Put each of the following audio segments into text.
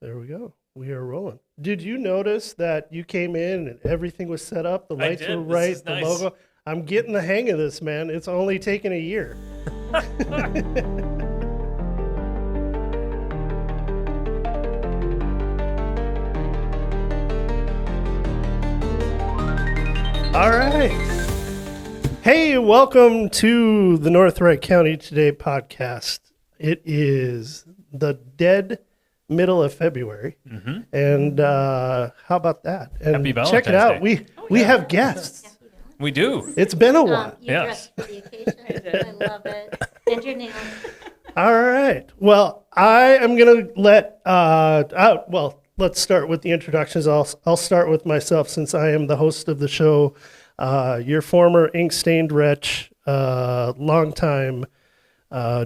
There we go. We are rolling. Did you notice that you came in and everything was set up? The lights were This right, is the nice. logo. I'm getting the hang of this, man. It's only taken a year. All right. Hey, welcome to the North Wright County Today podcast. It is the dead middle of February. And how about that? And Happy check it Valentine's out. Day. We have guests. We do. It's been a while. You Yes. dressed for the occasion. I love it. And your nails. All right. Well, I am going to let let's start with the introductions. I'll start with myself since I am the host of the show. Your former ink-stained wretch, longtime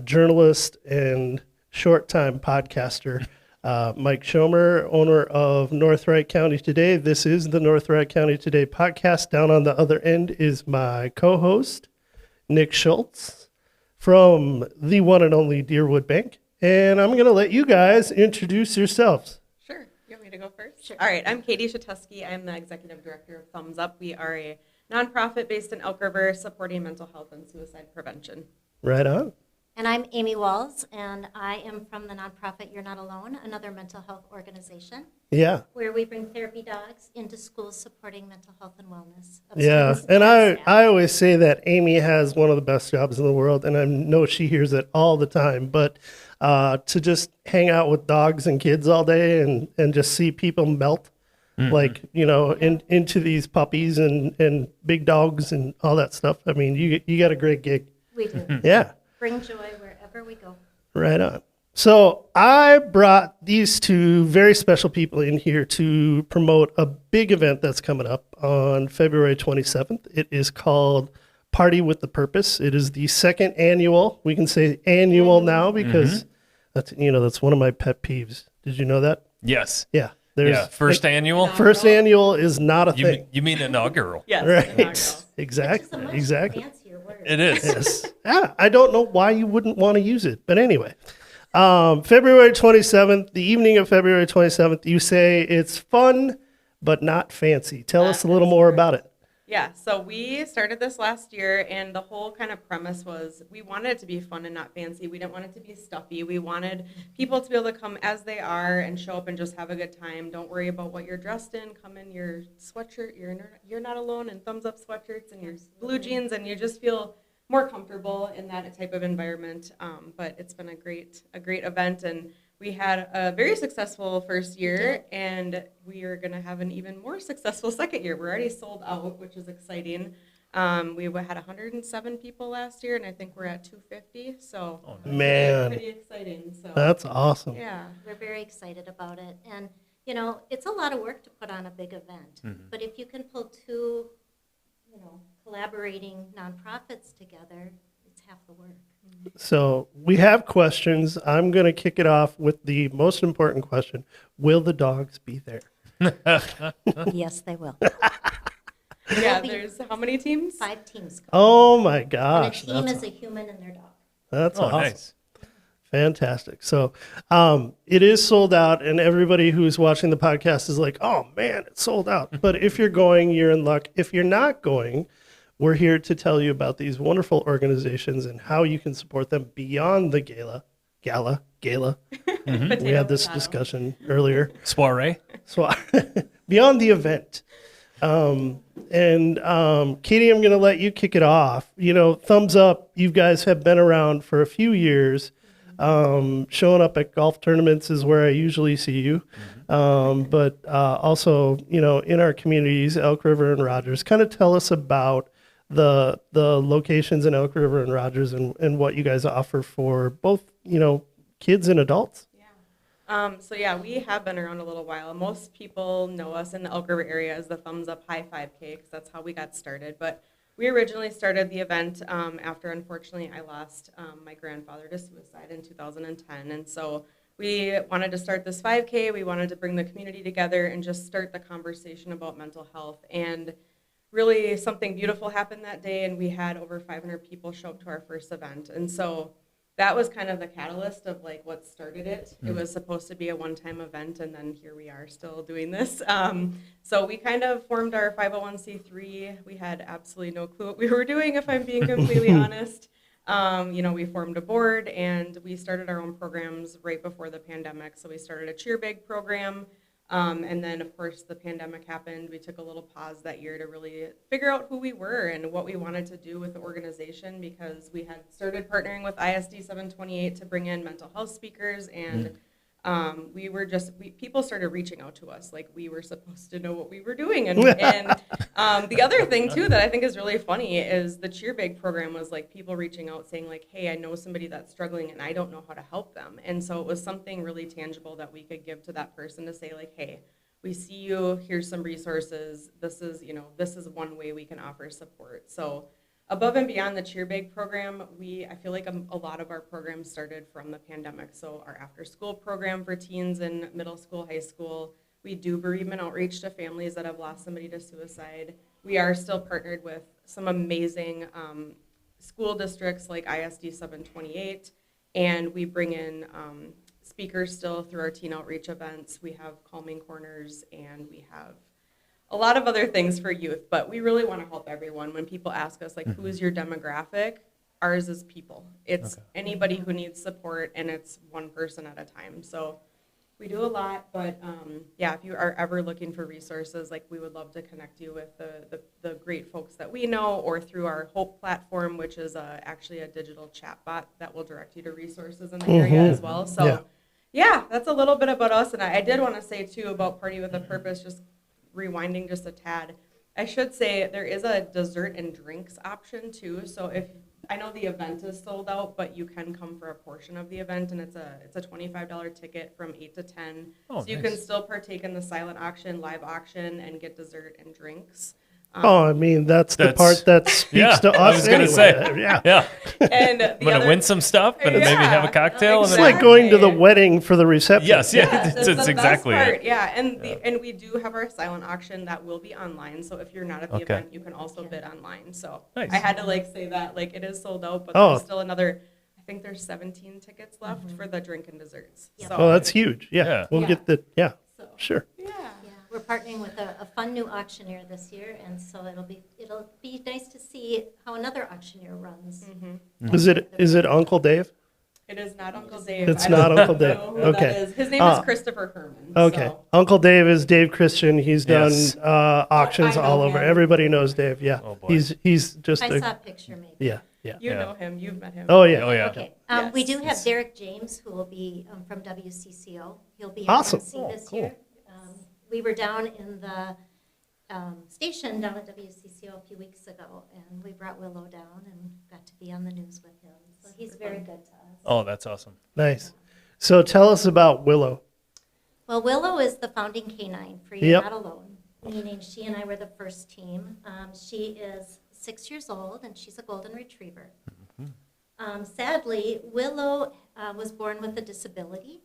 journalist and short-time podcaster, Mike Schomer, owner of North Wright County Today. This is the North Wright County Today podcast. Down on the other end is my co-host, Nick Schultz, from the one and only Deerwood Bank. And I'm going to let you guys introduce yourselves. Sure. You want me to go first? Sure. All right. I'm Katie Shatusky. I'm the executive director of Thumbs Up. We are a nonprofit based in Elk River supporting mental health and suicide prevention. Right on. And I'm Amy Walls, and I am from the nonprofit You're Not Alone, another mental health organization, Yeah. where we bring therapy dogs into schools supporting mental health and wellness of Yeah, students and staff. I always say that Amy has one of the best jobs in the world, and I know she hears it all the time, but to just hang out with dogs and kids all day and just see people melt, like, into these puppies and big dogs and all that stuff. I mean, you got a great gig. We do. Yeah. Bring joy wherever we go. Right on. So I brought these two very special people in here to promote a big event that's coming up on February 27th. It is called Party with the Purpose. It is the second annual. We can say annual now because that's one of my pet peeves. Did you know that? Yes. Yeah. First annual. First annual is not a thing. You mean inaugural? Yes. Right. inaugural. Exactly. It's a much Exactly. fancier word. It is. Yes. Yeah, I don't know why you wouldn't want to use it. But anyway, February 27th, the evening of February 27th, you say it's fun, but not fancy. Tell us a little more about it. Yeah. So we started this last year, and the whole kind of premise was we wanted it to be fun and not fancy. We didn't want it to be stuffy. We wanted people to be able to come as they are and show up and just have a good time. Don't worry about what you're dressed in. Come in your sweatshirt. You're not alone, and thumbs up sweatshirts and your blue jeans, and you just feel more comfortable in that type of environment. But it's been a great event, and we had a very successful first year, and we are going to have an even more successful second year. We're already sold out, which is exciting. We had 107 people last year, and I think we're at 250. So Man. pretty exciting. So That's awesome. yeah. We're very excited about it. And, it's a lot of work to put on a big event. But if you can pull two, collaborating nonprofits together, it's half the work. So we have questions. I'm going to kick it off with the most important question. Will the dogs be there? Yes, they will. Yeah, there's how many teams? 5 teams. Oh my And a gosh. team is a human and their dog. That's Oh, awesome. nice. Fantastic. So it is sold out, and everybody who's watching the podcast is like, oh man, it's sold out. But if you're going, you're in luck. If you're not going, we're here to tell you about these wonderful organizations and how you can support them beyond the gala. We had this discussion earlier. Soiree. So beyond the event. Katie, I'm going to let you kick it off. Thumbs Up, you guys have been around for a few years. Showing up at golf tournaments is where I usually see you. But also, in our communities, Elk River and Rogers, kind of tell us about the locations in Elk River and Rogers and what you guys offer for both, kids and adults. We have been around a little while. Most people know us in the Elk River area as the Thumbs Up High 5K because that's how we got started. But we originally started the event after, unfortunately, I lost my grandfather to suicide in 2010. And so we wanted to start this 5K. We wanted to bring the community together and just start the conversation about mental health. And really something beautiful happened that day, and we had over 500 people show up to our first event. And so that was kind of the catalyst of like what started it. It was supposed to be a one-time event, and then here we are still doing this. So we kind of formed our 501c3. We had absolutely no clue what we were doing, if I'm being completely honest. We formed a board, and we started our own programs right before the pandemic. So we started a cheer bag program. And then, of course, the pandemic happened. We took a little pause that year to really figure out who we were and what we wanted to do with the organization, because we had started partnering with ISD 728 to bring in mental health speakers, and people started reaching out to us like we were supposed to know what we were doing. And the other thing, too, that I think is really funny is the cheer bag program was like people reaching out saying like, hey, I know somebody that's struggling and I don't know how to help them. And so it was something really tangible that we could give to that person to say like, hey, we see you, here's some resources. This is one way we can offer support. So above and beyond the cheer bag program, I feel like a lot of our programs started from the pandemic. So our after school program for teens in middle school, high school, we do bereavement outreach to families that have lost somebody to suicide. We are still partnered with some amazing school districts like ISD 728, and we bring in speakers still through our teen outreach events. We have calming corners, and we have a lot of other things for youth, but we really want to help everyone. When people ask us, like, who is your demographic? Ours is people. It's anybody who needs support, and it's one person at a time. So we do a lot, but if you are ever looking for resources, like, we would love to connect you with the great folks that we know, or through our Hope platform, which is actually a digital chat bot that will direct you to resources in the area as well. So yeah, that's a little bit about us. And I did want to say, too, about Party with a Purpose, just rewinding just a tad, I should say there is a dessert and drinks option too. So if I know the event is sold out, but you can come for a portion of the event, and it's a $25 ticket from 8 to 10. So you can still partake in the silent auction, live auction, and get dessert and drinks. That's the part that speaks to us. I was going to say, yeah. And I'm going to win some stuff and maybe have a cocktail. It's and like going to the wedding for the reception. Yes, that's it's exactly part. it. Yeah, and we do have our silent auction that will be online. So if you're not at the event, you can also bid online. So Nice. I had to say that it is sold out, but there's still another. I think there's 17 tickets left for the drink and desserts. Yep. So, Oh, that's huge. Yeah, we'll get the So, sure. Yeah. We're partnering with a fun new auctioneer this year, and so it'll be nice to see how another auctioneer runs. Is it Uncle Dave? It is not Uncle Dave. It's I don't not Uncle Dave. know who Okay. that is. His name is Christopher Herman. Okay. So. Uncle Dave is Dave Christian. He's done Yes. auctions I know all over. him. Everybody knows Dave. Yeah. Oh, boy. He's just I saw a picture maybe. yeah. You know him. You've met him. Oh yeah. Oh, yeah. Okay. Yes. We do have Derek James, who will be from WCCO. He'll be Awesome. at MC Oh, this cool. year. We were down in the station down at WCCO a few weeks ago, and we brought Willow down and got to be on the news with him. So he's very good to us. Oh, that's awesome. Nice. So tell us about Willow. Well, Willow is the founding canine for You're Yep. Not Alone, meaning she and I were the first team. She is 6 years old, and she's a golden retriever. Sadly, Willow was born with a disability,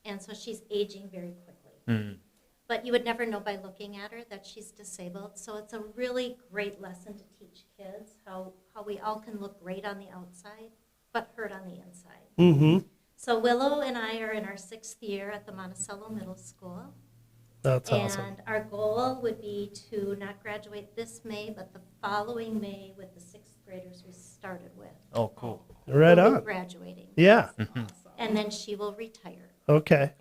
and so she's aging very quickly. But you would never know by looking at her that she's disabled. So it's a really great lesson to teach kids how we all can look great on the outside, but hurt on the inside. Mm-hmm. So Willow and I are in our 6th year at the Monticello Middle School. That's And awesome. our goal would be to not graduate this May, but the following May with the 6th graders we started with. Oh, cool. Right Will be on. graduating. Yeah. And then she will retire. Okay.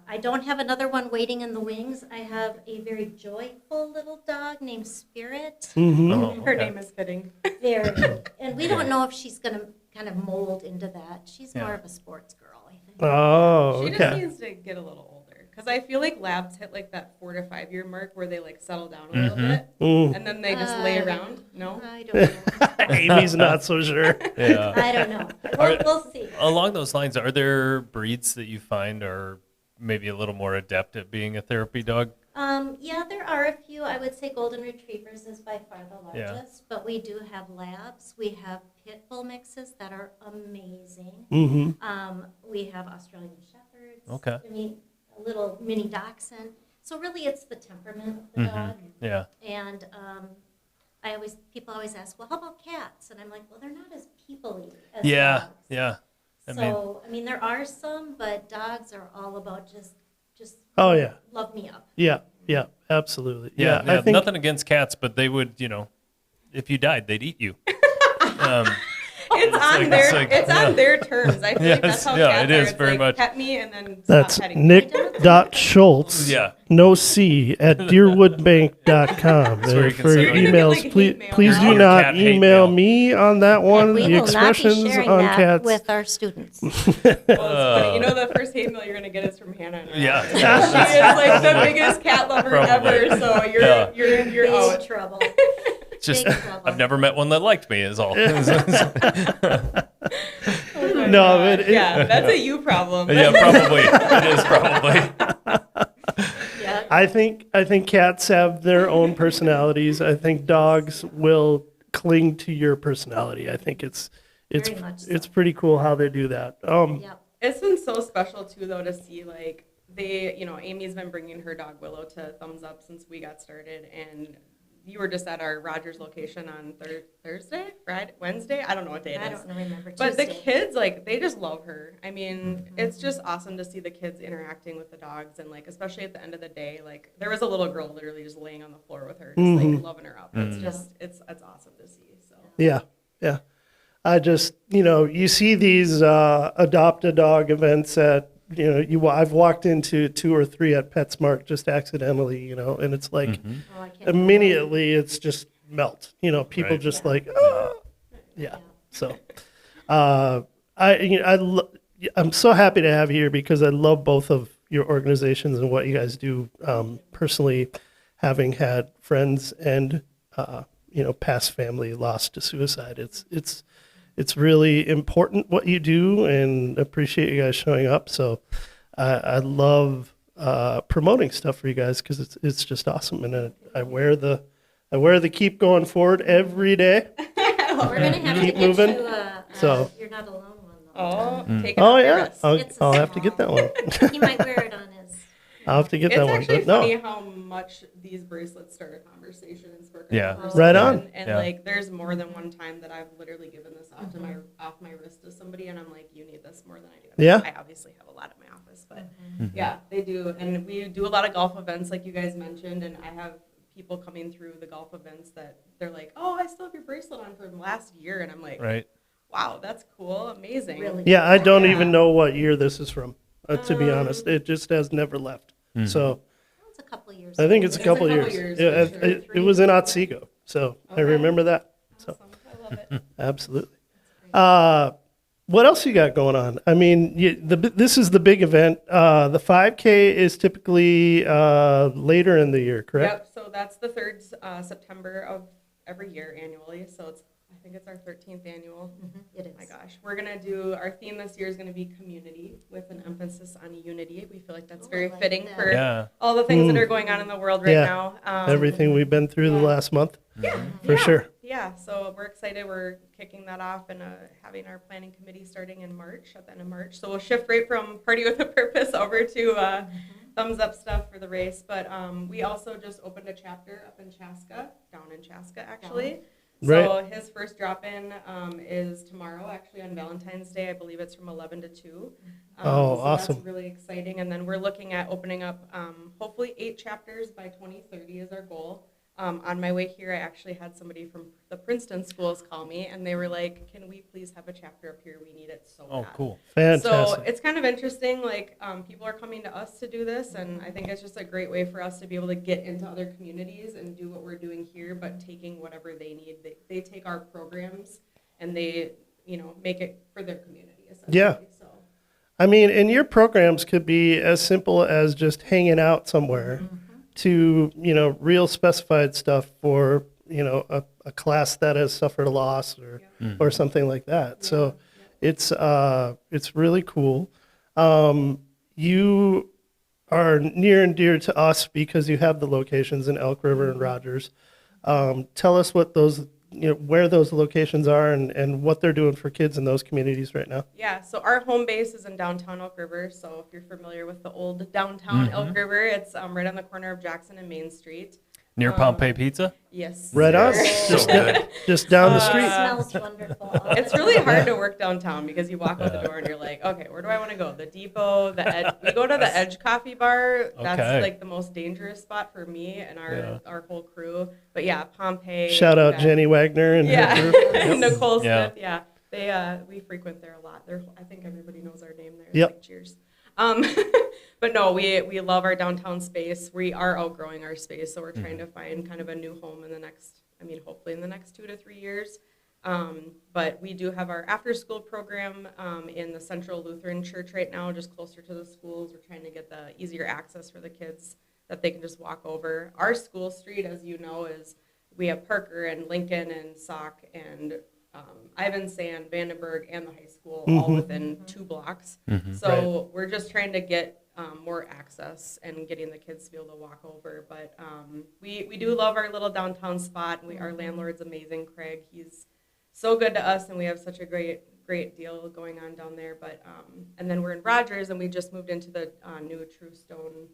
I don't have another one waiting in the wings. I have a very joyful little dog named Spirit. Mm-hmm. Oh, Her okay. name is fitting. Very. And we don't know if she's going to kind of mold into that. She's more of a sports girl, I think. Oh, She just okay. needs to get a little older. Because I feel like labs hit that 4 to 5 year mark where they settle down a little bit. And then they just lay around. No? I don't know. Amy's not so sure. Yeah. I don't know. We'll see. Along those lines, are there breeds that you find are maybe a little more adept at being a therapy dog? Yeah, there are a few. I would say golden retrievers is by far the Yeah. largest, but we do have labs. We have pit bull mixes that are amazing. Mm-hmm. We have Australian shepherds. Okay. I mean, a little mini dachshund. So really, it's the temperament of the dog. Yeah. And people always ask, well, how about cats? And I'm like, well, they're not as people-y as Yeah, dogs. yeah. I mean, there are some, but dogs are all about just Oh, yeah. love me up. Yeah, yeah, absolutely. Yeah, I think nothing against cats, but they would, if you died, they'd eat you. It's on their terms. I feel like that's how cats it is are. It's very like, much. pet me and then that's stop petting me. Nick.Schultz, Yeah. no C, at deerwoodbank.com. where you And can for send all your- emails, Like hate please, mail please now. do Your not cat hate email mail. me on that one. We The will not be expressions sharing on that cats. with our students. Well, it's funny. You know, the first hate mail you're gonna get is from Hannah. And Yeah. she is like the biggest cat lover Probably. ever. So you're Yeah. you're out. Big trouble. Just, Big trouble. I've never met one that liked me, is all. No, it, Yeah, that's a you problem. Yeah, probably. It is probably. Yeah. I think cats have their own personalities. I think dogs will cling to your personality. I think it's Very much so. it's pretty cool how they do that. Yep. It's been so special too, though, to see like Amy's been bringing her dog Willow to Thumbs Up since we got started, and you were just at our Rogers location on Thursday, Friday, Wednesday. I don't know what day it I is. don't remember. But the Tuesday. kids, like, they just love her. I mean, it's just awesome to see the kids interacting with the dogs, and like, especially at the end of the day, like, there was a little girl literally just laying on the floor with her, just like loving her up. It's just, it's awesome to see. So Yeah, yeah. I just, you see these adopt a dog events at, I've walked into 2 or 3 at PetSmart just accidentally, and it's like Oh, I can't immediately it's just melt. People Right. just Yeah. like, yeah. So, I'm so happy to have you here because I love both of your organizations and what you guys do. Personally, having had friends and past family lost to suicide, it's really important what you do, and appreciate you guys showing up. So, I love promoting stuff for you guys because it's just awesome, and I wear the keep going forward every day. We're gonna have to Keep get moving. you So- You're Not Alone one though. oh, take it Oh off your yeah, wrist. It's a I'll have to small get that one. He might wear it on his. I'll have to get It's that one. actually But no, funny how much these bracelets start a conversation and spark a Yeah. conversation. Right on. And Yeah. like, there's more than one time that I've literally given this off to off my wrist to somebody, and I'm like, you need this more than I do. Yeah. I obviously have a lot in my office, but yeah, they do, and we do a lot of golf events, like you guys mentioned, and I have people coming through the golf events that they're like, oh, I still have your bracelet on from last year, and I'm like, Right. wow, that's cool, amazing. Really? yeah, I don't Yeah. even know what year this is from. To be honest, it just has never left. So It's a couple of years. I think it's a It's a couple couple years. years, Yeah, for sure. it was in Otsego, so I Okay. remember that. So Awesome. I love it. absolutely. What else you got going on? I mean, this is the big event. The 5K is typically later in the year, correct? Yep, so that's the third September of every year annually, so I think it's our 13th annual. It is. Oh my gosh, we're gonna do, our theme this year is gonna be community with an emphasis on unity. We feel like that's Oh, very I like fitting that. for Yeah. all the things that are going on in the world right Yeah. now. Everything we've been through the yeah. last month, for Yeah. sure. Yeah, so we're excited. We're kicking that off and having our planning committee starting in March, at the end of March. So we'll shift right from Party with a Purpose over to thumbs up stuff for the race. But we also just opened a chapter up in Chaska, down in Chaska actually. So his first drop-in is tomorrow, actually on Valentine's Day. I believe it's from 11 to 2. Oh, so awesome. That's really exciting. And then we're looking at opening up hopefully 8 chapters by 2030 is our goal. On my way here, I actually had somebody from the Princeton schools call me, and they were like, can we please have a chapter up here? We need it so Oh, bad. cool. Fantastic. So it's kind of interesting, like people are coming to us to do this, and I think it's just a great way for us to be able to get into other communities and do what we're doing here, but taking whatever they need. They take our programs and they, make it for their community, essentially. Yeah. So, I mean, and your programs could be as simple as just hanging out somewhere to, real specified stuff for, a class that has suffered a loss or something like that. So it's really cool. You are near and dear to us because you have the locations in Elk River and Rogers. Tell us what those, where those locations are and what they're doing for kids in those communities right now. yeah, so our home base is in downtown Elk River. So if you're familiar with the old downtown Elk River, it's right on the corner of Jackson and Main Street. Near Pompeii Pizza? Yes. Right on. sir. Just, good. just down the It street. smells wonderful. It's really hard to work downtown because you walk out the door and you're like, okay, where do I want to go? The Depot, the Edge. We go to the Edge Coffee Bar. That's Okay. like the most dangerous spot for me and Yeah. our whole crew. But yeah, Pompeii. Shout out that- Jenny Wagner and her Yeah, crew. Nicole Yeah. Smith. Yeah, we frequent there a lot. I think everybody knows our name there. Yep. Like, cheers. But no, we love our downtown space. We are outgrowing our space, so we're trying to find kind of a new home in the next. Hopefully in the next 2 to 3 years. But we do have our after-school program in the Central Lutheran Church right now, just closer to the schools. We're trying to get the easier access for the kids that they can just walk over. Our school street, as you know, we have Parker and Lincoln and Sauk and Ivan Sand, Vandenberg, and the high school all within 2 blocks. So we're just trying to get more access and getting the kids to be able to walk over. But we do love our little downtown spot. Our landlord's amazing, Craig. He's so good to us, and we have such a great deal going on down there. But and then we're in Rogers, and we just moved into the new True Stone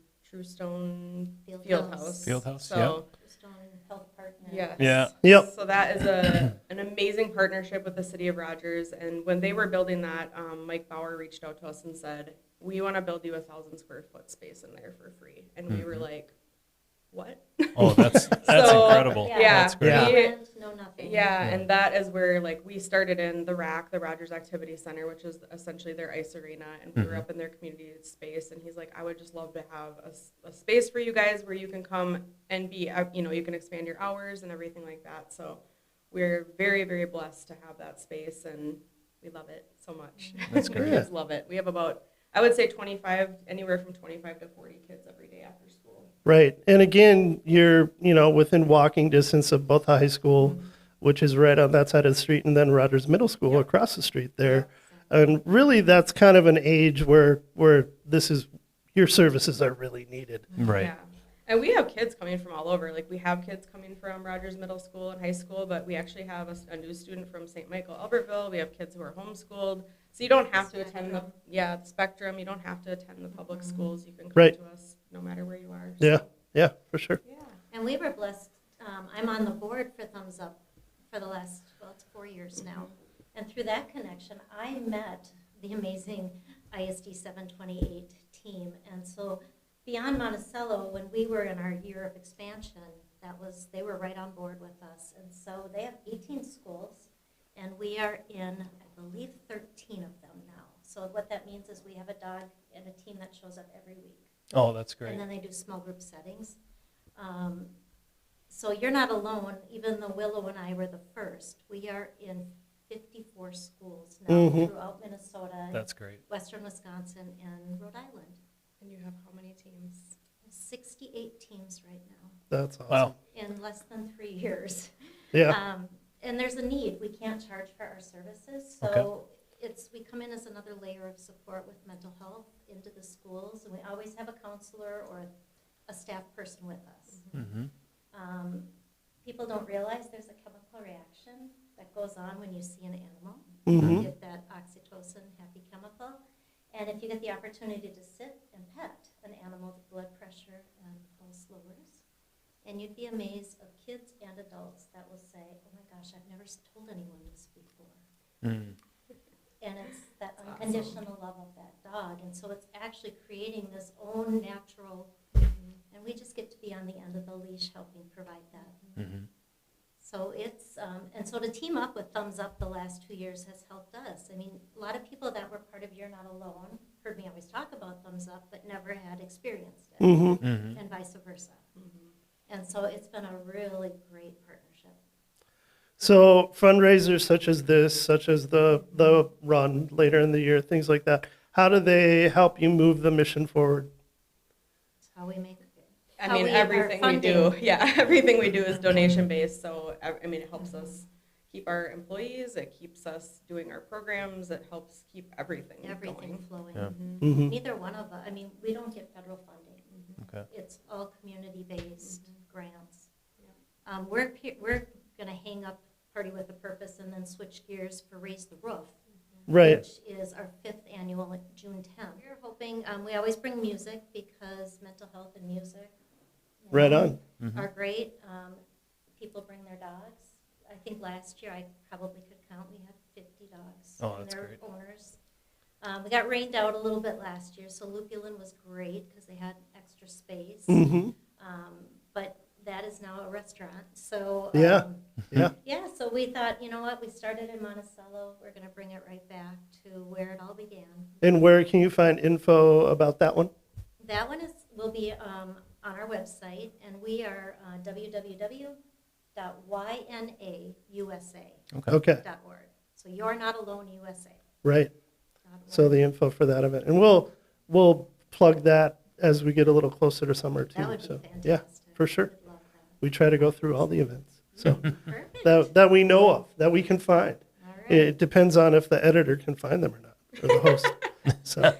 Fieldhouse. Fieldhouse, So, Stone Health Partner. yes. Yeah. Yep. So that is an amazing partnership with the city of Rogers. And when they were building that, Mike Bauer reached out to us and said, we want to build you 1,000 square foot space in there for free. And we were like, what? Oh, that's So, incredible. Yeah. That's great. Yeah. No rent, no nothing. Yeah, and that is where we started in the RAC, the Rogers Activity Center, which is essentially their ice arena, and we were up in their community space. And he's like, I would just love to have a space for you guys where you can come and be, you can expand your hours and everything like that. So we're very, very blessed to have that space, and we love it so much. That's The great. kids love it. We have I would say anywhere from 25 to 40 kids every day after school. Right. And again, you're, within walking distance of both high school, which is right on that side of the street, and then Rogers Middle School across the street there. And really, that's kind of an age where your services are really needed. Right. Yeah. And we have kids coming from all over. We have kids coming from Rogers Middle School and high school, but we actually have a new student from St. Michael, Albertville. We have kids who are homeschooled. So you don't have to attend the Spectrum. You don't have to attend the public schools. You can come Right. to us no matter where you are. Yeah. So, Yeah, for sure. yeah. And we were blessed. I'm on the board for Thumbs Up for the last, it's 4 years now. And through that connection, I met the amazing ISD 728 team. And so beyond Monticello, when we were in our year of expansion, they were right on board with us. And so they have 18 schools, and we are in, I believe, 13 of them now. So what that means is we have a dog and a team that shows up every week. Oh, that's great. And then they do small group settings. So you're not alone, even though Willow and I were the first. We are in 54 schools now throughout Minnesota, That's great. Western Wisconsin, and Rhode Island. And you have how many teams? 68 teams right now That's awesome. Wow. in less than 3 years. Yeah. And there's a need. We can't charge for our services, so we come in as another layer of support with mental health into the schools, and we always have a counselor or a staff person with us. Mm-hmm. People don't realize there's a chemical reaction that goes on when you see an animal. Mhm. You get that oxytocin happy chemical. And if you get the opportunity to sit and pet an animal, the blood pressure and pulse lowers. And you'd be amazed of kids and adults that will say, oh my gosh, I've never told anyone this before. Mm. And it's that unconditional love of that dog. And so it's actually creating this own natural, and we just get to be on the end of the leash helping provide that. Mm-hmm. So it's, and so to team up with Thumbs Up the last 2 years has helped us. I mean, a lot of people that were part of You're Not Alone heard me always talk about Thumbs Up, but never had experienced it, Mm-hmm. Mm-hmm. and vice versa. And so it's been a really great partnership. So fundraisers such as this, such as the run later in the year, things like that, how do they help you move the mission forward? It's how we make it. I How mean, we are everything we do, funding. everything we do is donation based. So, it helps us keep our employees. It keeps us doing our programs. It helps keep everything Everything going. flowing. Yeah. Mm-hmm. Neither one of us, I mean, we don't get federal funding. Okay. It's all community-based grants. We're going to hang up Party with a Purpose and then switch gears for Raise the Roof, Right. which is our 5th annual, June 10th. We're hoping, we always bring music because mental health and music Right on. are great. People bring their dogs. I think last year I probably could count, we had 50 dogs. Oh, and that's their great. owners. We got rained out a little bit last year, so Lupulin was great because they had extra space. Mm-hmm. But that is now a restaurant, so. Yeah. Yeah. Yeah, so we thought, you know what, we started in Monticello, we're gonna bring it right back to where it all began. And where can you find info about that one? That one will be on our website, and we are www.ynausa.org. Okay. So You're Not Alone USA. Right. So the info for that event, and we'll plug that as we get a little closer to summer too. That would be So fantastic. yeah, for sure. Would love that. We try to go through all the events, so Perfect. that we know of, that we can find. All right. It depends on if the editor can find them or not, or the host. So,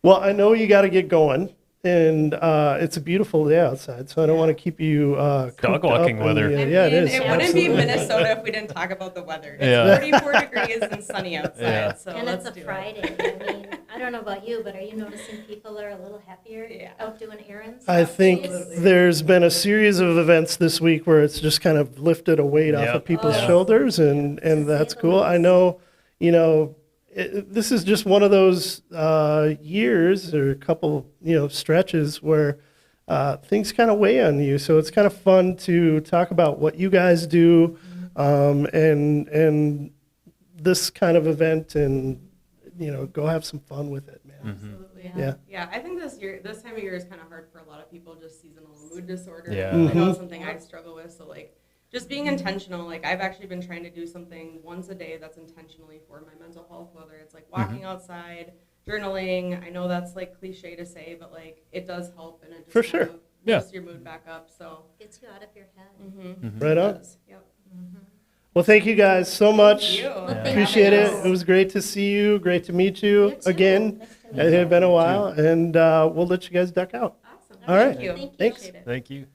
well, I know you got to get going, and it's a beautiful day outside, so I don't want to keep you cooped Dog walking up on weather. the- I yeah, it mean, is. It wouldn't absolutely. be Minnesota if we didn't talk about the weather. It's Yeah. 44 degrees and sunny outside. Yeah. So And it's let's a do Friday. I mean, I don't know about you, but are you noticing people are a little happier Yeah. out doing errands? I think Absolutely. there's been a series of events this week where it's just kind of lifted a weight off Yep. of people's Oh. shoulders, and To say that's the cool. I least. know, this is just one of those years or a couple, stretches where things kind of weigh on you. So it's kind of fun to talk about what you guys do, and this kind of event, and go have some fun with it, man. Absolutely. Yeah. Yeah, I think this time of year is kind of hard for a lot of people, just seasonal mood disorder. Yeah. I know Mhm. it's something I struggle with, so like just being intentional. Like I've actually been trying to do something once a day that's intentionally for my mental health, whether it's like walking outside, journaling. I know that's like cliche to say, but like it does help, and it just For kind sure. of Yeah. lifts your mood back up. So Gets you out of your head. Right on. Yep. Well, thank you guys so much. Thank you. Well, Yeah. thank Appreciate you. it. It was great to see you. Great to meet you You too. again. Nice to meet It had you. been a while, and we'll let you guys duck out. Awesome. All right. Thank you. Thank you. Thanks. Appreciate it. Thank you.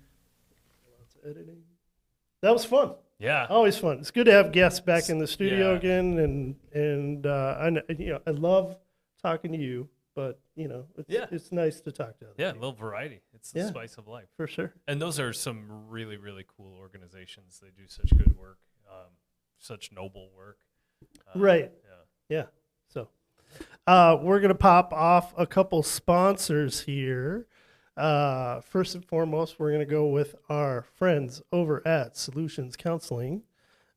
That was fun. Yeah. Always fun. It's good to have guests back in the studio Yeah. again, and I love talking to you, but Yeah. it's nice to talk to others. Yeah, a little variety. It's the Yeah. spice of life. For sure. And those are some really, really cool organizations. They do such good work, such noble work. Right. Yeah. Yeah. So we're gonna pop off a couple sponsors here. First and foremost, we're going to go with our friends over at Solutions Counseling.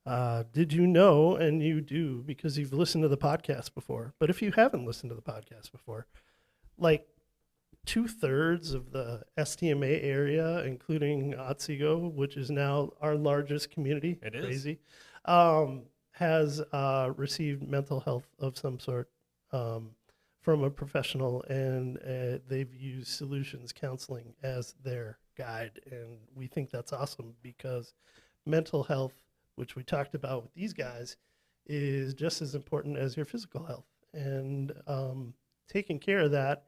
Did you know, and you do because you've listened to the podcast before, but if you haven't listened to the podcast before, like 2/3 of the STMA area, including Otsego, which is now our largest community, It is. crazy, has received mental health of some sort from a professional, and they've used Solutions Counseling as their guide. And we think that's awesome because mental health, which we talked about with these guys, is just as important as your physical health. And taking care of that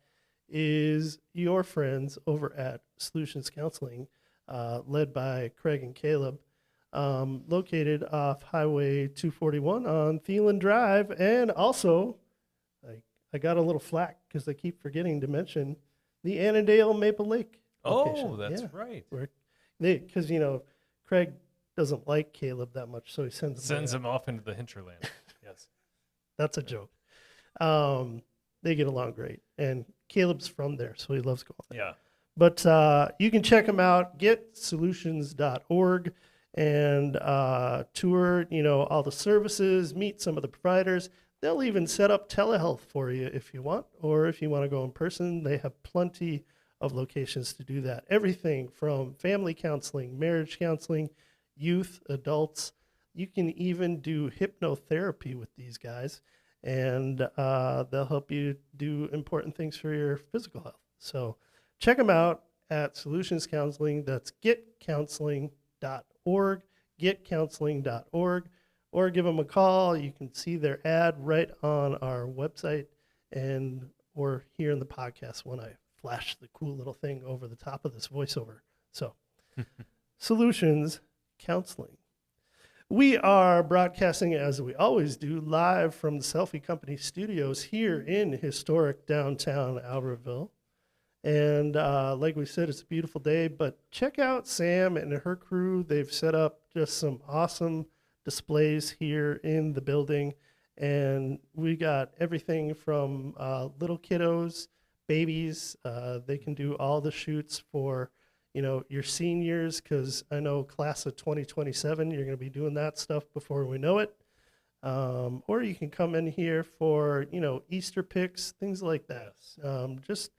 is your friends over at Solutions Counseling, led by Craig and Caleb, located off Highway 241 on Thielen Drive, and also I got a little flack because I keep forgetting to mention the Annandale Maple Lake location. Oh, that's Yeah, right. because Craig doesn't like Caleb that much, so he sends Him off into the hinterland. Yes. That's a joke. They get along great, and Caleb's from there, so he loves going there. Yeah. But you can check them out, getsolutions.org, and tour, all the services, meet some of the providers. They'll even set up telehealth for you if you want, or if you want to go in person, they have plenty of locations to do that. Everything from family counseling, marriage counseling, youth, adults. You can even do hypnotherapy with these guys, and they'll help you do important things for your physical health. So check them out at Solutions Counseling. That's getcounseling.org, getcounseling.org. Or give them a call. You can see their ad right on our website, or here in the podcast when I flash the cool little thing over the top of this voiceover. So, Solutions Counseling. We are broadcasting, as we always do, live from the Selfie Company studios here in historic downtown Albertville. And like we said, it's a beautiful day. But check out Sam and her crew. They've set up just some awesome displays here in the building. And we got everything from little kiddos, babies. They can do all the shoots for, your seniors, because I know class of 2027, you're going to be doing that stuff before we know it. Or you can come in here for, Easter picks, things like that. Just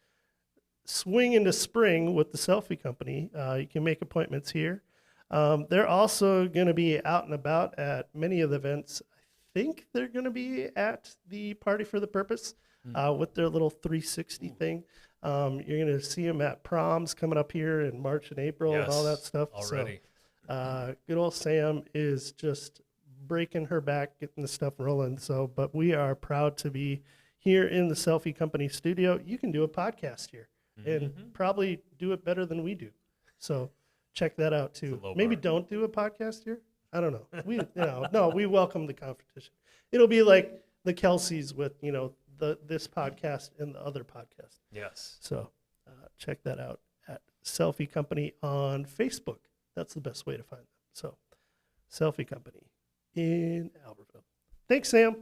swing into spring with the Selfie Company. You can make appointments here. They're also going to be out and about at many of the events. I think they're going to be at the Party for the Purpose with their little 360 thing. You're going to see them at proms coming up here in March and April and all that stuff. Already. So, good old Sam is just breaking her back, getting the stuff rolling. So, but we are proud to be here in the Selfie Company studio. You can do a podcast here and probably do it better than we do. So check that out too. Maybe don't do a podcast here. I don't know. We welcome the competition. It'll be like the Kelseys with, this podcast and the other podcast. Yes. So check that out at Selfie Company on Facebook. That's the best way to find them. So Selfie Company in Albertville. Thanks, Sam.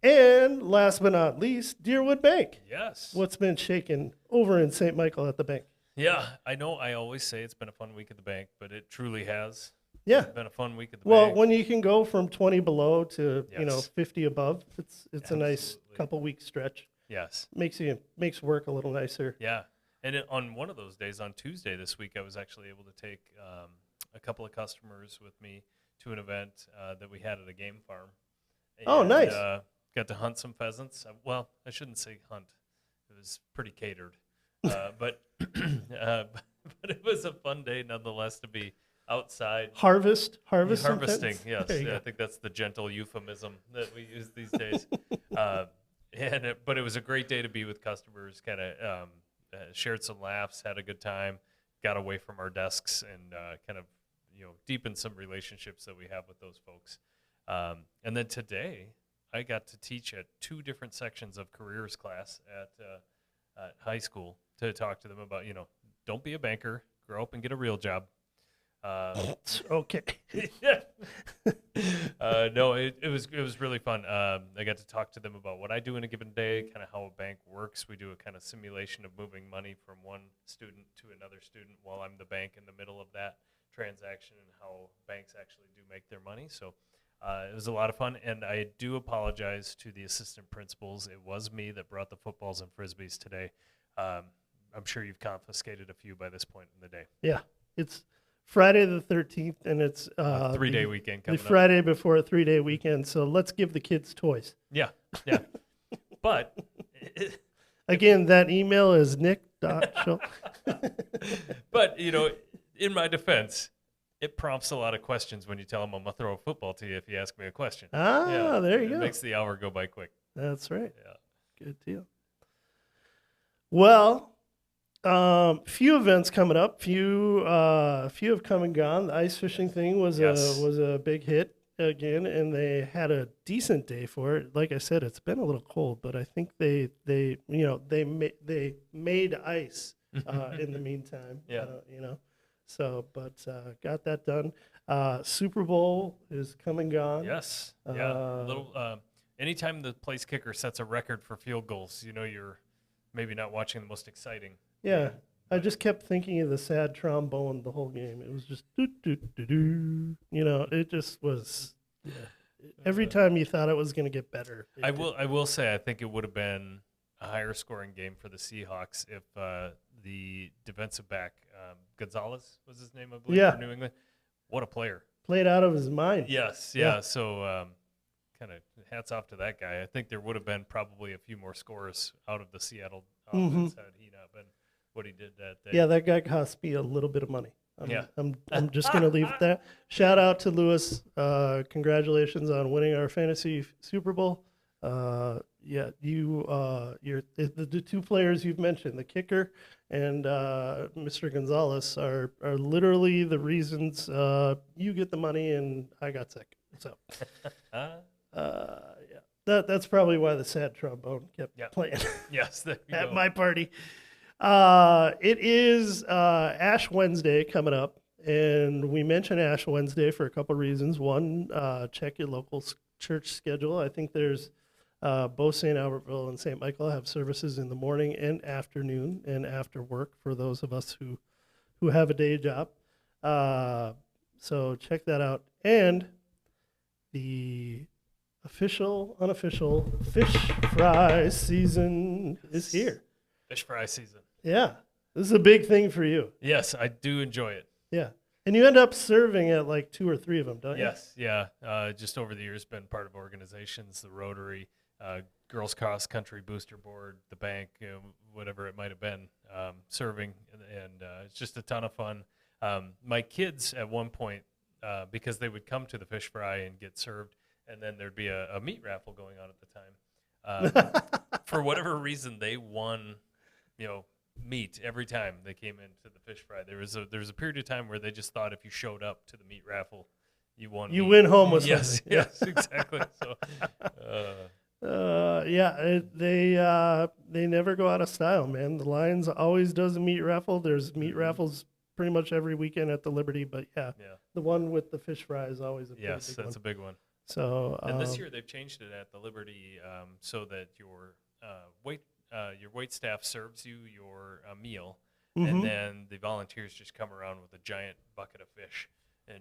And last but not least, Deerwood Bank. Yes. What's been shaking over in St. Michael at the bank? Yeah, I know I always say it's been a fun week at the bank, but it truly has. Yeah. It's been a fun week at the Well, bank. when you can go from 20 below to, Yes. 50 above, it's a nice Absolutely. couple week stretch. Yes. Makes work a little nicer. Yeah. And on one of those days, on Tuesday this week, I was actually able to take a couple of customers with me to an event that we had at a game farm. Oh, nice. Got to hunt some pheasants. Well, I shouldn't say hunt. It was pretty catered. But it was a fun day nonetheless to be outside. Harvesting. Yes. There you Yeah, go. I think that's the gentle euphemism that we use these days. But it was a great day to be with customers, kind of shared some laughs, had a good time, got away from our desks and kind of, deepened some relationships that we have with those folks. And then today I got to teach at 2 different sections of careers class at high school to talk to them about, don't be a banker, grow up and get a real job. Okay. No, it was really fun. I got to talk to them about what I do in a given day, kind of how a bank works. We do a kind of simulation of moving money from one student to another student while I'm the bank in the middle of that transaction and how banks actually do make their money. So it was a lot of fun, and I do apologize to the assistant principals. It was me that brought the footballs and frisbees today. I'm sure you've confiscated a few by this point in the day. Yeah. It's Friday the 13th, and it's A 3-day weekend the coming up. Friday before a 3-day weekend. So let's give the kids toys. Yeah. But Again, that email is nick.schultz. But, in my defense, it prompts a lot of questions when you tell them I'm going to throw a football to you if you ask me a question. There you go. It makes the hour go by quick. That's right. Yeah. Good deal. Well, few events coming up. Few have come and gone. The ice fishing thing was a big hit again, and they had a decent day for it. Like I said, it's been a little cold, but I think they made ice in the meantime. Yeah. So, but got that done. Super Bowl is come and gone. Yes. Yeah. Anytime the place kicker sets a record for field goals, you're maybe not watching the most exciting. Yeah. I just kept thinking of the sad trombone the whole game. It was just do do do do. It just was. Yeah. Every time you thought it was going to get better. I will say I think it would have been a higher scoring game for the Seahawks if the defensive back Gonzalez was his name, I believe, for New England. What a player! Played out of his mind. Yes, yeah. So kind of hats off to that guy. I think there would have been probably a few more scores out of the Seattle offense had he not been what he did that day. Yeah, that guy cost me a little bit of money. Yeah. I'm just going to leave it there. Shout out to Lewis. Congratulations on winning our fantasy Super Bowl. You're the 2 players you've mentioned, the kicker and Mr. Gonzalez, are literally the reasons you get the money and I got sick. So, that's probably why the sad trombone kept playing Yes, there you at go. my party. It is Ash Wednesday coming up, and we mention Ash Wednesday for a couple reasons. One, check your local church schedule. I think there's both St. Albertville and St. Michael have services in the morning and afternoon and after work for those of us who have a day job. So check that out. And the official, unofficial fish fry season is here. Fish fry season. Yeah. This is a big thing for you. Yes, I do enjoy it. Yeah. And you end up serving at like 2 or 3 of them, don't you? Yes, yeah. Just over the years, been part of organizations, the Rotary, Girls Cross Country Booster Board, the bank, whatever it might have been, serving, and it's just a ton of fun. My kids at one point, because they would come to the fish fry and get served, and then there'd be a meat raffle going on at the time. For whatever reason, they won, meat every time they came into the fish fry. There was a period of time where they just thought if you showed up to the meat raffle, you won. You meat. win home with yes, something. yes, exactly. So, they never go out of style, man. The Lions always does a meat raffle. There's meat raffles pretty much every weekend at the Liberty, but yeah. The one with the fish fry is always a pretty yes, big that's one. a big one. So And this year they've changed it at the Liberty so that your wait staff serves you your meal, and then the volunteers just come around with a giant bucket of fish, and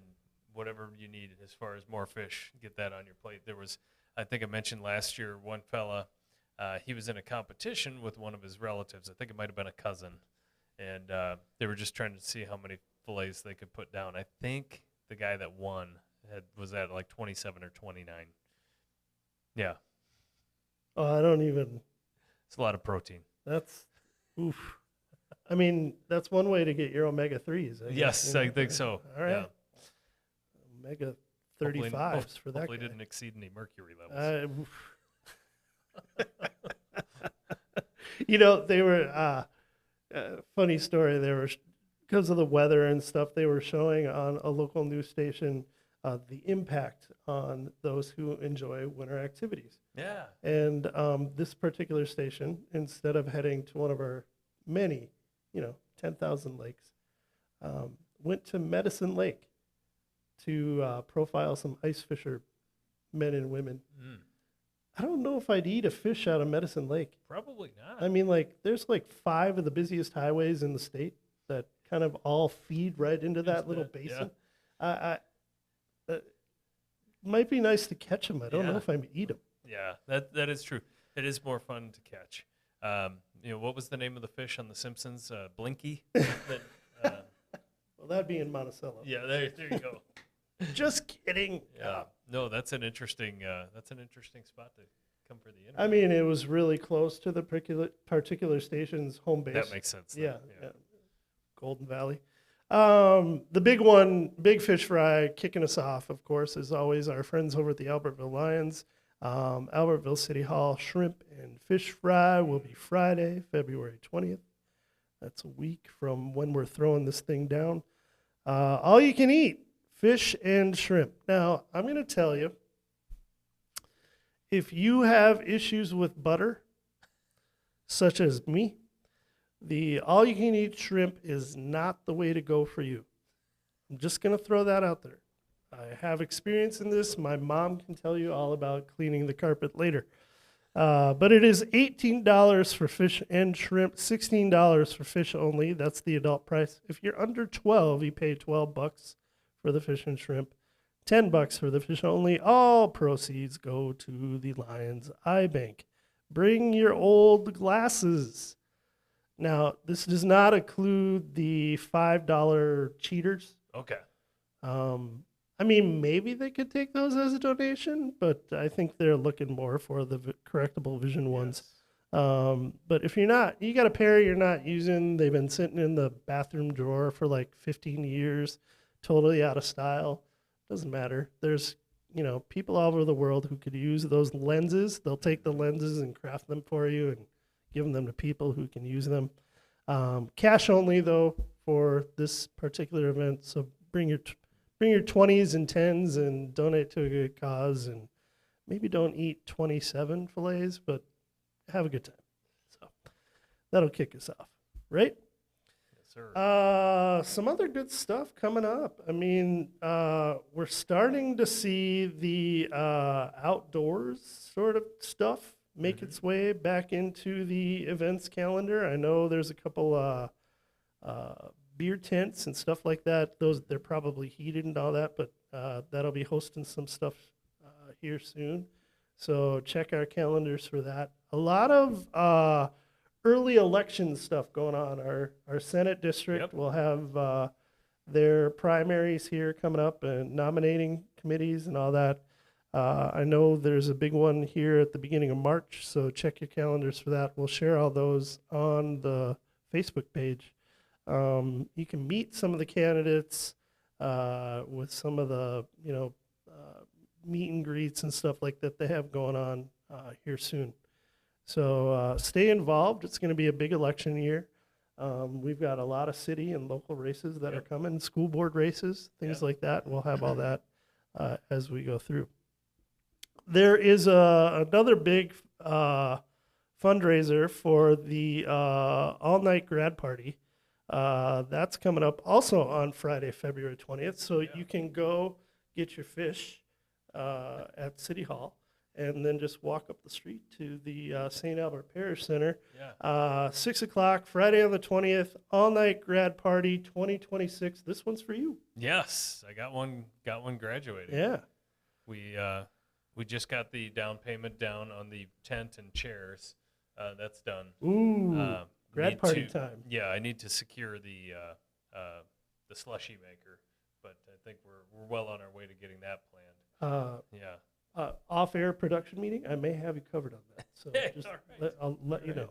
whatever you need as far as more fish, get that on your plate. There was, I think I mentioned last year, one fella, he was in a competition with one of his relatives. I think it might have been a cousin, and they were just trying to see how many fillets they could put down. I think the guy that won was at like 27 or 29. Yeah. I don't even. It's a lot of protein. That's oof. I mean, that's one way to get your omega-3s. Yes, I think so. All right. Yeah. Omega-35s for that Hopefully guy. didn't exceed any mercury levels. They were funny story. They were because of the weather and stuff. They were showing on a local news station the impact on those who enjoy winter activities. Yeah. And this particular station, instead of heading to one of our many, 10,000 lakes, went to Medicine Lake to profile some ice fisher men and women. Mm. I don't know if I'd eat a fish out of Medicine Lake. Probably not. I mean, there's 5 of the busiest highways in the state that kind of all feed right into that little basin. Yeah. Might be nice to catch them. I don't know if I'd eat them. Yeah, that is true. It is more fun to catch. What was the name of the fish on The Simpsons? Blinky? Well, that'd be in Monticello. Yeah, there you go. Just kidding. Yeah. No, that's an interesting spot to come for the interview. I mean, it was really close to the particular station's home base. That makes sense. Yeah. Golden Valley. The big one, big fish fry, kicking us off, of course, is always our friends over at the Albertville Lions. Albertville City Hall shrimp and fish fry will be Friday, February 20th. That's a week from when we're throwing this thing down. All you can eat, fish and shrimp. Now, I'm going to tell you, if you have issues with butter, such as me, the all-you-can-eat shrimp is not the way to go for you. I'm just going to throw that out there. I have experience in this. My mom can tell you all about cleaning the carpet later. But it is $18 for fish and shrimp, $16 for fish only. That's the adult price. If you're under 12, you pay $12 for the fish and shrimp, $10 for the fish only. All proceeds go to the Lions Eye Bank. Bring your old glasses. Now, this does not include the $5 cheaters. Okay. I mean, maybe they could take those as a donation, but I think they're looking more for the correctable vision ones. But if you're not, you got a pair you're not using. They've been sitting in the bathroom drawer for 15 years, totally out of style. Doesn't matter. There's, people all over the world who could use those lenses. They'll take the lenses and craft them for you and give them to people who can use them. Cash only, though, for this particular event. So bring your 20s and 10s and donate to a good cause. And maybe don't eat 27 fillets, but have a good time. So that'll kick us off. right? Yes, sir. Some other good stuff coming up. I mean, we're starting to see the outdoors sort of stuff make its way back into the events calendar. I know there's a couple beer tents and stuff like that. They're probably heated and all that, but that'll be hosting some stuff here soon. So check our calendars for that. A lot of early election stuff going on. Our Senate district Yep. will have their primaries here coming up and nominating committees and all that. I know there's a big one here at the beginning of March, so check your calendars for that. We'll share all those on the Facebook page. You can meet some of the candidates with some of the, meet and greets and stuff like that they have going on here soon. So stay involved. It's going to be a big election year. We've got a lot of city and local races that are coming, school board races, things like that. We'll have all that as we go through. There is another big fundraiser for the all-night grad party. That's coming up also on Friday, February 20th. So you can go get your fish at City Hall and then just walk up the street to the St. Albert Parish Center. 6 o'clock, Friday on the 20th, all-night grad party 2026. This one's for you. Yes, I got one graduating. Yeah. We just got the down payment down on the tent and chairs. That's done. Ooh, grad party to- time. Yeah, I need to secure the slushy maker, but I think we're well on our way to getting that planned. Yeah. Off-air production meeting, I may have you covered on that. So just All right. I'll let you know.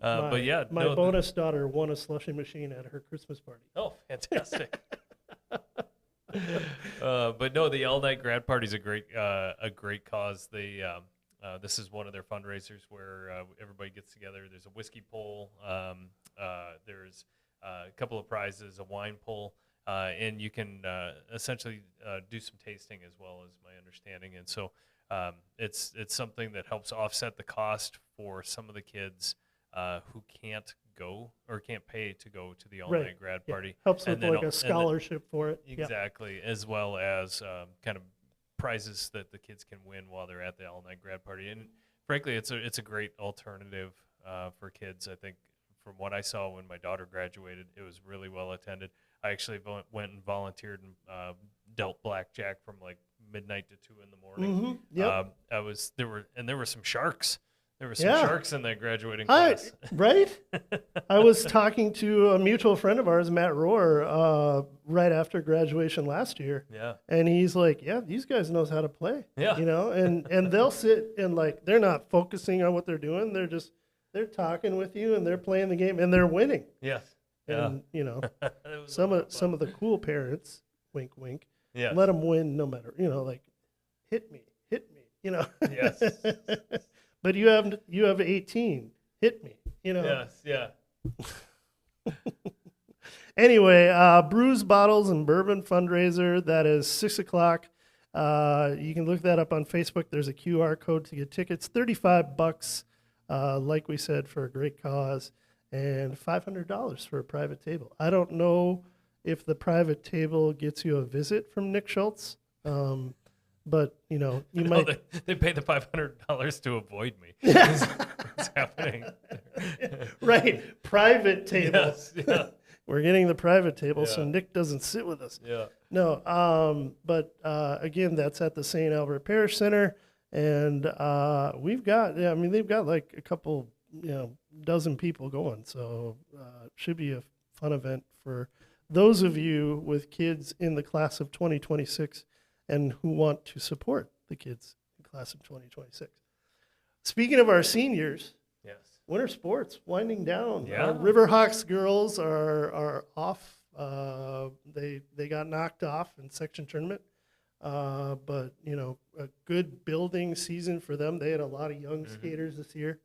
But yeah, my no, bonus daughter won a slushy machine at her Christmas party. Oh, fantastic. But no, the all-night grad party is a great cause. This is one of their fundraisers where everybody gets together. There's a whiskey pull. There's a couple of prizes, a wine pull, and you can essentially do some tasting as well, as my understanding. And so it's something that helps offset the cost for some of the kids who can't go or can't pay to go to the all-night grad party. Helps And with then like a scholarship for it. Exactly, as well as kind of prizes that the kids can win while they're at the all-night grad party. And frankly, it's a great alternative for kids. I think from what I saw when my daughter graduated, it was really well attended. I actually went and volunteered and dealt blackjack from like midnight to 2 in the morning. Mm-hmm. There were some sharks. There were some Yeah. sharks in that graduating class. Right? I was talking to a mutual friend of ours, Matt Rohr, right after graduation last year. Yeah. And he's like, yeah, these guys knows how to play. Yeah. And they'll sit and like, they're not focusing on what they're doing. They're talking with you and they're playing the game and they're winning. Yes. And, It was some a lot of fun. the cool parents, wink, wink, Yes. let them win no matter, like, hit me, Yes. But you have 18, hit me, Yes. Yeah. Anyway, Brews, Bottles, and Bourbon fundraiser. That is 6 o'clock. You can look that up on Facebook. There's a QR code to get tickets. $35, like we said, for a great cause, and $500 for a private table. I don't know if the private table gets you a visit from Nick Schultz, but you might. They pay the $500 to avoid me. What's happening? Right, private table. Yes. Yeah. We're getting the private table, so Yeah. Nick doesn't sit with us. Yeah. No, but again, that's at the St. Albert Parish Center, and they've got like a couple, dozen people going, so it should be a fun event for those of you with kids in the class of 2026 and who want to support the kids in class of 2026. Speaking of our seniors, Yes. winter sports winding down. Yeah. Our Riverhawks girls are off. They got knocked off in section tournament, but a good building season for them. They had a lot of young skaters this year.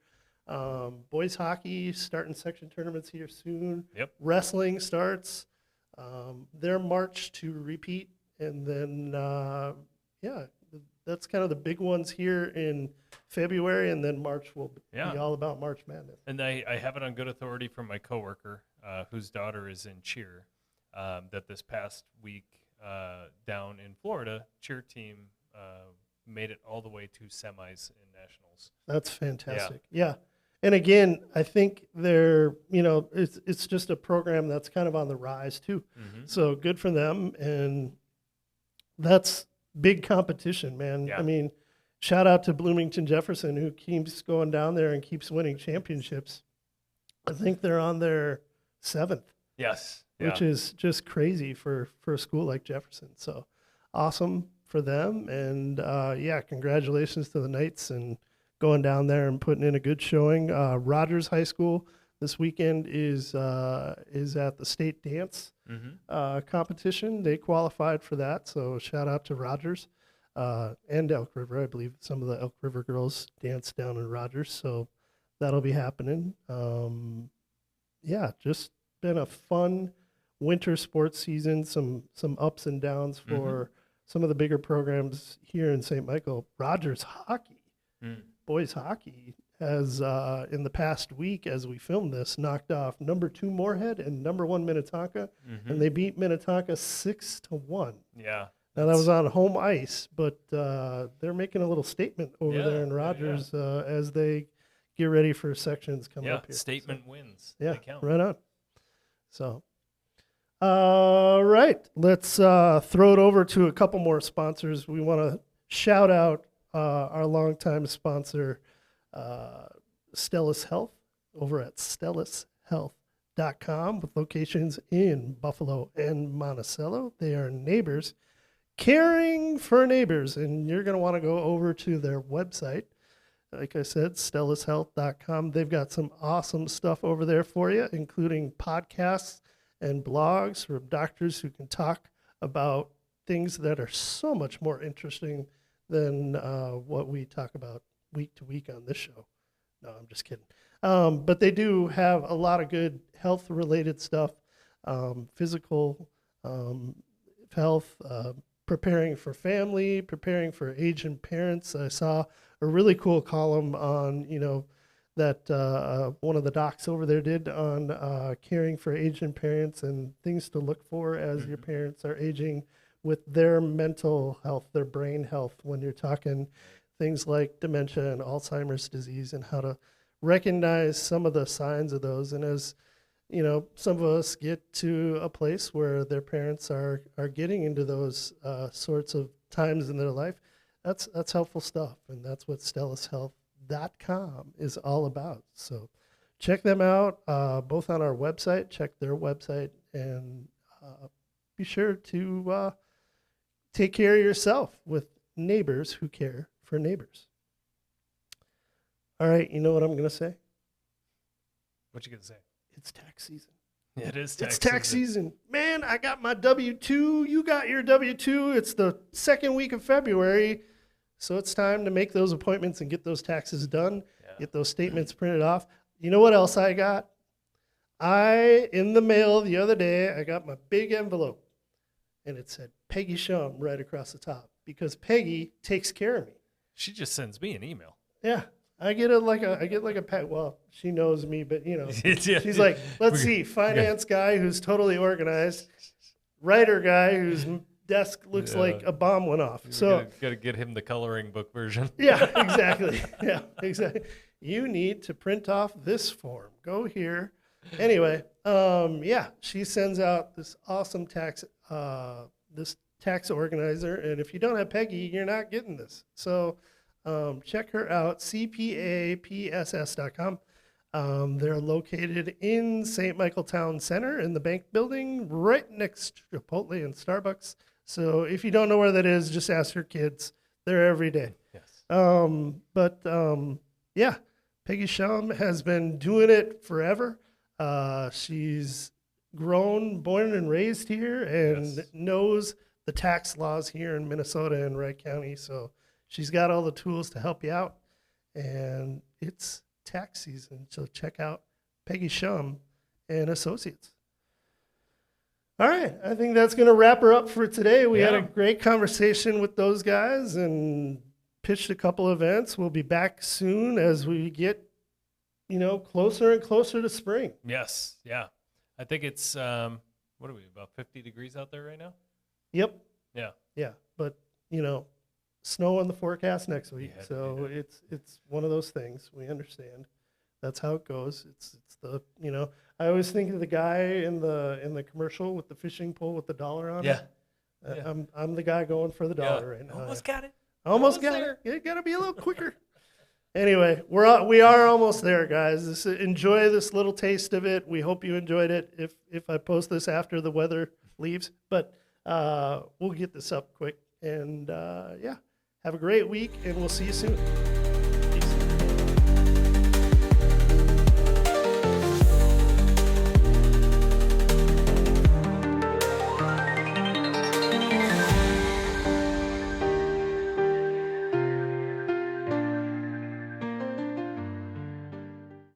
Boys hockey starting section tournaments here soon. Yep. Wrestling starts. Their march to repeat, and then that's kind of the big ones here in February, and then March will be Yeah. all about March Madness. And I have it on good authority from my coworker, whose daughter is in cheer, that this past week down in Florida, cheer team made it all the way to semis in nationals. That's fantastic. Yeah. And again, I think they're, it's just a program that's kind of on the rise too. Mm-hmm. So good for them. And that's big competition, man. Yeah. I mean, shout out to Bloomington Jefferson, who keeps going down there and keeps winning championships. I think they're on their 7th, Yes. which is just crazy for a school like Jefferson. So awesome for them. And congratulations to the Knights and going down there and putting in a good showing. Rogers High School this weekend is at the state dance competition. They qualified for that, so shout out to Rogers and Elk River. I believe some of the Elk River girls dance down in Rogers, so that'll be happening. Just been a fun winter sports season. Some ups and downs for some of the bigger programs here in St. Michael. Rogers hockey. Boys hockey has, in the past week as we filmed this, knocked off number 2 Moorhead and number 1 Minnetonka, and they beat Minnetonka 6-1. Yeah. Now that was on home ice, but they're making a little statement over there in Yeah, Rogers as they get ready for sections coming up here. Statement wins. Yeah, They count. right on. So, all right, let's throw it over to a couple more sponsors. We want to shout out our longtime sponsor, Stellus Health, over at stellushealth.com with locations in Buffalo and Monticello. They are neighbors caring for neighbors, and you're going to want to go over to their website. Like I said, stellushealth.com. They've got some awesome stuff over there for you, including podcasts and blogs from doctors who can talk about things that are so much more interesting than what we talk about week to week on this show. No, I'm just kidding. But they do have a lot of good health-related stuff, physical health, preparing for family, preparing for aging parents. I saw a really cool column on, that one of the docs over there did on caring for aging parents and things to look for as your parents are aging with their mental health, their brain health, when you're talking things like dementia and Alzheimer's disease and how to recognize some of the signs of those. And as some of us get to a place where their parents are getting into those sorts of times in their life, that's helpful stuff. And that's what stellushealth.com is all about. So check them out, both on our website, check their website, and be sure to take care of yourself with neighbors who care for neighbors. All right, you know what I'm going to say? What you gonna say? It's tax season. Yeah, it is tax It's tax season. Man, I got my W-2. You got your W-2. It's the second week of February. So it's time to make those appointments and get those taxes done, get those statements printed off. You know what else I got? In the mail the other day, I got my big envelope, and it said Peggy Shum right across the top because Peggy takes care of me. She just sends me an email. Yeah. I get like a pet. Well, she knows me, but she's like, let's see, finance guy who's totally organized, writer guy whose desk looks like a bomb went off. So gotta get him the coloring book version. yeah, exactly. Yeah, exactly. You need to print off this form. Go here. Anyway, she sends out this awesome tax organizer, and if you don't have Peggy, you're not getting this. So. Check her out, cpapss.com. They're located in St. Michael Town Center in the bank building right next to Chipotle and Starbucks. So if you don't know where that is, just ask your kids. They're every day. Yes. Peggy Shum has been doing it forever. She's born and raised here and knows the tax laws here in Minnesota and Wright County. So she's got all the tools to help you out, and it's tax season, so check out Peggy Shum and Associates. All right. I think that's going to wrap her up for today. We had a Yeah. great conversation with those guys and pitched a couple events. We'll be back soon as we get, closer and closer to spring. Yes. Yeah. I think it's, what are we, about 50 degrees out there right now? Yep. Yeah. Yeah. But, snow on the forecast next week. Yeah, So it's one of those things. We understand. That's how it goes. It's the, I always think of the guy in the commercial with the fishing pole with the dollar on Yeah. it. Yeah. I'm the guy going for the dollar right now. Almost got it. Almost got there. it. You got to be a little quicker. Anyway, we are almost there, guys. Enjoy this little taste of it. We hope you enjoyed it. If I post this after the weather leaves, but we'll get this up quick. And have a great week, and we'll see you soon.